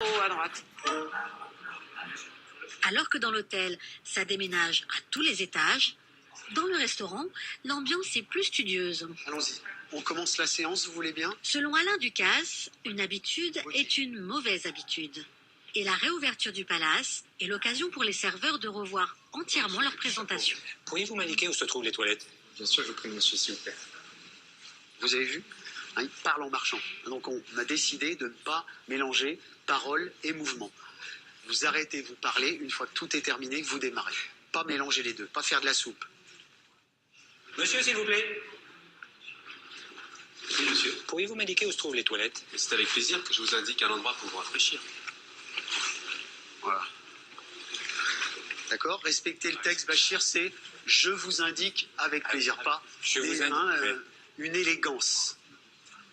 À droite. Alors que dans l'hôtel, ça déménage à tous les étages, dans le restaurant, l'ambiance est plus studieuse. Allons-y. On commence la séance, vous voulez bien? Selon Alain Ducasse, une habitude est une mauvaise habitude. Et la réouverture du palace est l'occasion pour les serveurs de revoir entièrement leur présentation. Pourriez-vous m'indiquer où se trouvent les toilettes? Bien sûr, je vous prie, monsieur, s'il vous plaît. Vous avez vu? Il parle en marchant. Donc on a décidé de ne pas mélanger parole et mouvement. Vous arrêtez, vous parlez, une fois que tout est terminé, vous démarrez. Pas mélanger les deux, pas faire de la soupe. Monsieur, s'il vous plaît. Oui, monsieur. Pourriez-vous m'indiquer où se trouvent les toilettes? Et c'est avec plaisir que je vous indique un endroit pour vous rafraîchir. Voilà. D'accord? Respectez le texte, Bachir, c'est « je vous indique avec plaisir », pas Je des vous indique, mains, oui. une élégance.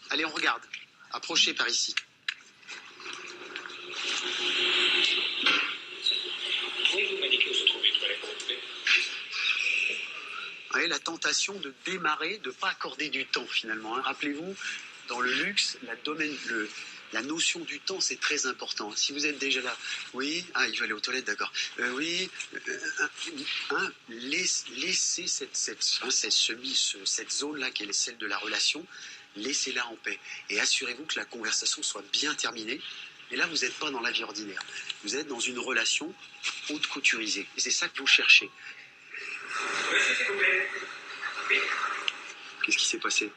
Allez, on regarde. Approchez par ici. Pourriez-vous m'indiquer où se trouvent les toilettes, s'il vous plaît? Vous voyez, la tentation de démarrer, de ne pas accorder du temps finalement. Rappelez-vous, dans le luxe, la notion du temps, c'est très important. Si vous êtes déjà là, oui, il veut aller aux toilettes, d'accord. Oui, laissez cette zone-là, qui est celle de la relation, laissez-la en paix. Et assurez-vous que la conversation soit bien terminée. Et là, vous n'êtes pas dans la vie ordinaire. Vous êtes dans une relation haute couturisée. Et c'est ça que vous cherchez. Qu'est-ce qui s'est passé?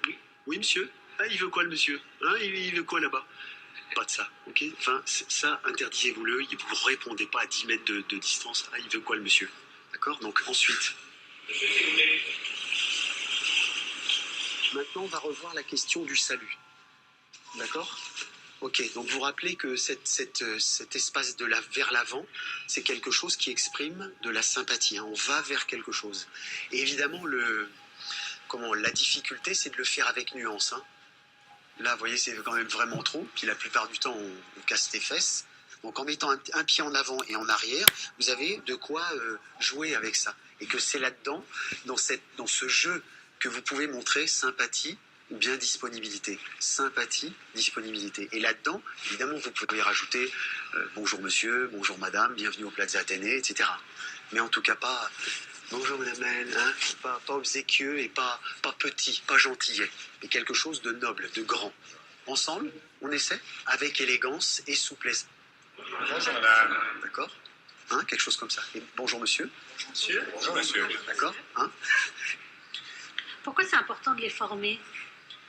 Oui, monsieur. Il veut quoi, le monsieur? Il veut quoi là-bas? Pas de ça, ok? Enfin, ça, interdisez-vous-le. Vous ne répondez pas à 10 mètres de distance. Il veut quoi, le monsieur? D'accord? Donc, ensuite. Maintenant, on va revoir la question du salut. D'accord? Ok, donc vous rappelez que cet espace vers l'avant, c'est quelque chose qui exprime de la sympathie. On va vers quelque chose. Et évidemment, la difficulté, c'est de le faire avec nuance. Là, vous voyez, c'est quand même vraiment trop. Puis la plupart du temps, on casse les fesses. Donc en mettant un pied en avant et en arrière, vous avez de quoi jouer avec ça. Et que c'est là-dedans, dans ce jeu, que vous pouvez montrer sympathie ou bien disponibilité. Sympathie, disponibilité. Et là-dedans, évidemment, vous pouvez rajouter bonjour monsieur, bonjour madame, bienvenue au Plaza Athénée, etc. Mais en tout cas pas bonjour madame L, pas obséquieux et pas petit, pas gentillet, mais quelque chose de noble, de grand. Ensemble, on essaie avec élégance et souplesse. Bonjour madame. D'accord? Quelque chose comme ça. Et bonjour monsieur. Bonjour monsieur. Bonjour monsieur. D'accord? Pourquoi c'est important de les former?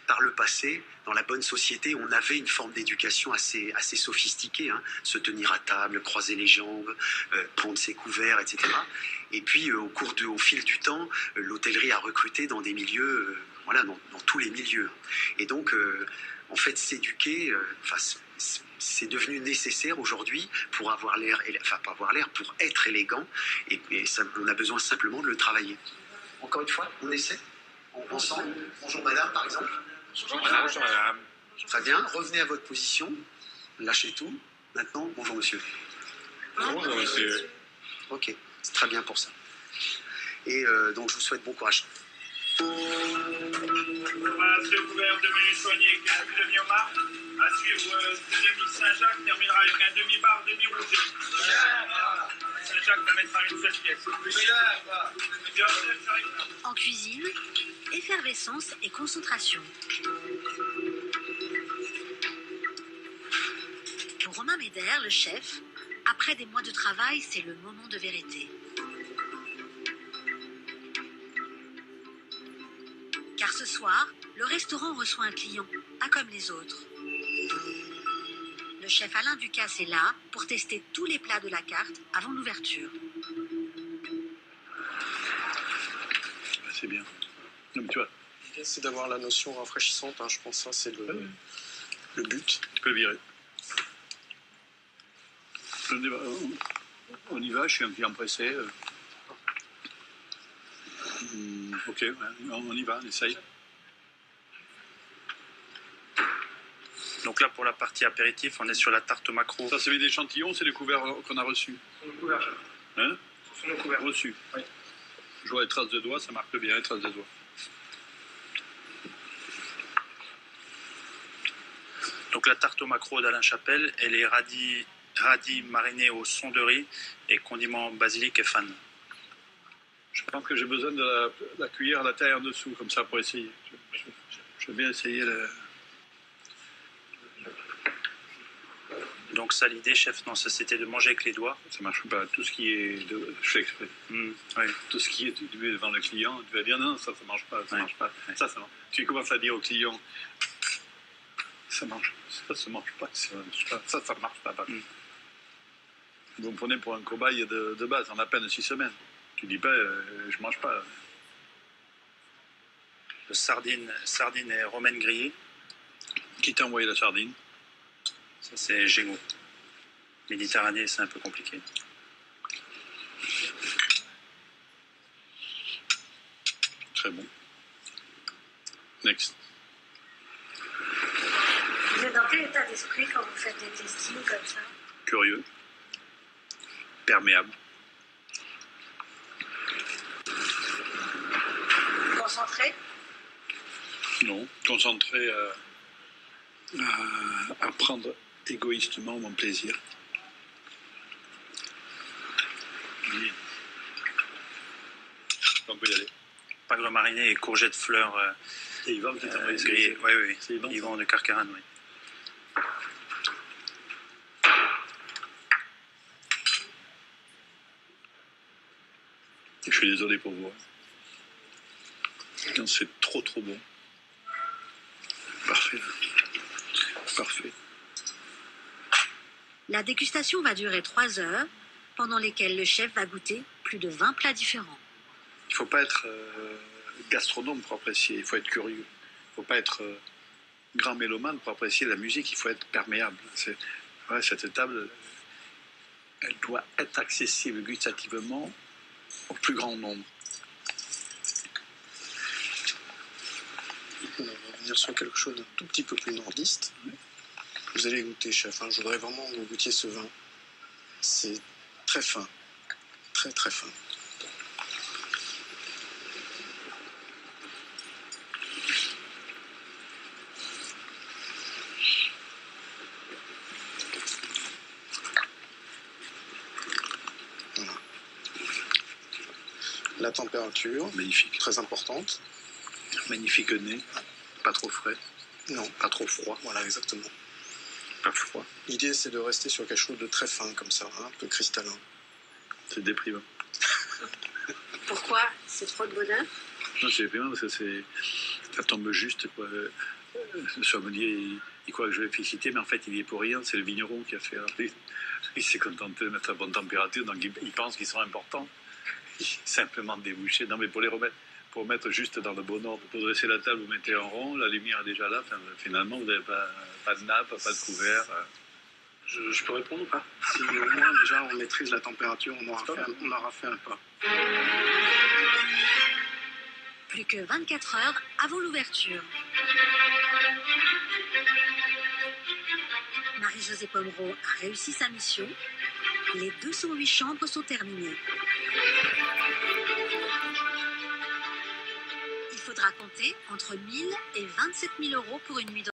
Par le passé, dans la bonne société, on avait une forme d'éducation assez sophistiquée. Se tenir à table, croiser les jambes, prendre ses couverts, etc. Et puis, au fil du temps, l'hôtellerie a recruté dans des milieux, dans tous les milieux. Et donc, en fait, s'éduquer, c'est devenu nécessaire aujourd'hui pour avoir l'air, pour être élégant. Et ça, on a besoin simplement de le travailler. Encore une fois, on essaie ensemble. Bonjour madame, par exemple. Bonjour madame. Bonjour madame. Très bien, revenez à votre position, lâchez tout. Maintenant, bonjour monsieur. Bonjour monsieur. Ok, c'est très bien pour ça. Et donc je vous souhaite bon courage. Voilà, c'est ouvert, 2 minutes soignées avec un demi-homard. À suivre, demi Saint-Jacques terminera avec un demi-bar, demi-rouge. Saint-Jacques va mettre une seule pièce. En cuisine, effervescence et concentration. Pour Romain Médère, le chef, après des mois de travail, c'est le moment de vérité. Car ce soir, le restaurant reçoit un client, pas comme les autres. Le chef Alain Ducasse est là pour tester tous les plats de la carte avant l'ouverture. C'est bien. Donc, tu vois, C'est d'avoir la notion rafraîchissante, je pense que ça c'est le but. tu peux le virer. On y va, je suis un client pressé. Ok, on y va, on essaye. Donc là, pour la partie apéritif, on est sur la tarte macro. Ça, c'est des échantillons, c'est les couverts qu'on a reçus. Nos couverts. Hein? Ce sont nos couverts. Reçus. Oui. Je vois les traces de doigts, ça marque bien les traces de doigts. Donc la tarte au maquereau d'Alain Chapelle, elle est radis marinés au son de riz et condiments basilic et fan. Je pense que j'ai besoin de la cuillère à la taille en dessous, comme ça, pour essayer. Je vais bien essayer le... Donc ça, l'idée, chef, non, ça c'était de manger avec les doigts. Ça marche pas. Tout ce qui est... Je fais exprès. Oui. Tout ce qui est tu mets devant le client, tu vas dire non, ça marche pas, ça Ouais. marche pas. Ouais. Ça marche. Tu commences à dire au client, ça marche pas, ça marche pas. Vous me prenez pour un cobaye de base, en à peine 6 semaines. Tu dis pas, je mange pas. Le sardine et romaine grillée, Qui t'a envoyé la sardine? ça c'est Gémeaux. Méditerranée, c'est un peu compliqué. Très bon. Next. Vous êtes dans quel état d'esprit quand vous faites des testings comme ça? Curieux. Perméable. Concentré? Non. Concentré à prendre égoïstement mon plaisir. Oui. On peut y aller. Pagre mariné et courgettes fleurs Et Yvan qui t'a envoyé grillées. Oui. C'est Yvan, ça. Yvan de Carcarane, oui. Je suis désolé pour vous. Quand c'est trop bon. Parfait. Parfait. La dégustation va durer 3 heures, pendant lesquelles le chef va goûter plus de 20 plats différents. Il ne faut pas être gastronome pour apprécier, il faut être curieux. Il ne faut pas être grand mélomane pour apprécier la musique, il faut être perméable. Cette table, elle doit être accessible gustativement au plus grand nombre. On va revenir sur quelque chose d'un tout petit peu plus nordiste. Vous allez goûter, chef. Je voudrais vraiment que vous goûtiez ce vin. C'est très fin. Très très fin. Voilà. La température, Magnifique. très importante. Magnifique nez, pas trop frais, Non, pas trop froid, voilà, exactement. pas froid. L'idée, c'est de rester sur quelque chose de très fin, comme ça, un peu cristallin. C'est déprimant. Pourquoi? C'est trop de bonheur? Non, c'est déprimant parce que ça tombe juste, quoi. Le sommelier, il croit que je vais féliciter, mais en fait, il y est pour rien. C'est le vigneron qui a fait. Il s'est contenté de mettre la bonne température, donc il pense qu'ils sont importants. Simplement déboucher. Non, mais pour les remettre, pour mettre juste dans le bon ordre, pour dresser la table, vous mettez en rond, la lumière est déjà là. Enfin, finalement, vous n'avez pas de nappe, pas de couvert. Je peux répondre ou pas? Si au moins déjà on maîtrise la température, on aura fait un pas. Plus que 24 heures avant l'ouverture. Marie-Josée Pomereau a réussi sa mission. Les 208 chambres sont terminées. Il faudra compter entre 1 000 et 27 000 euros pour une nuit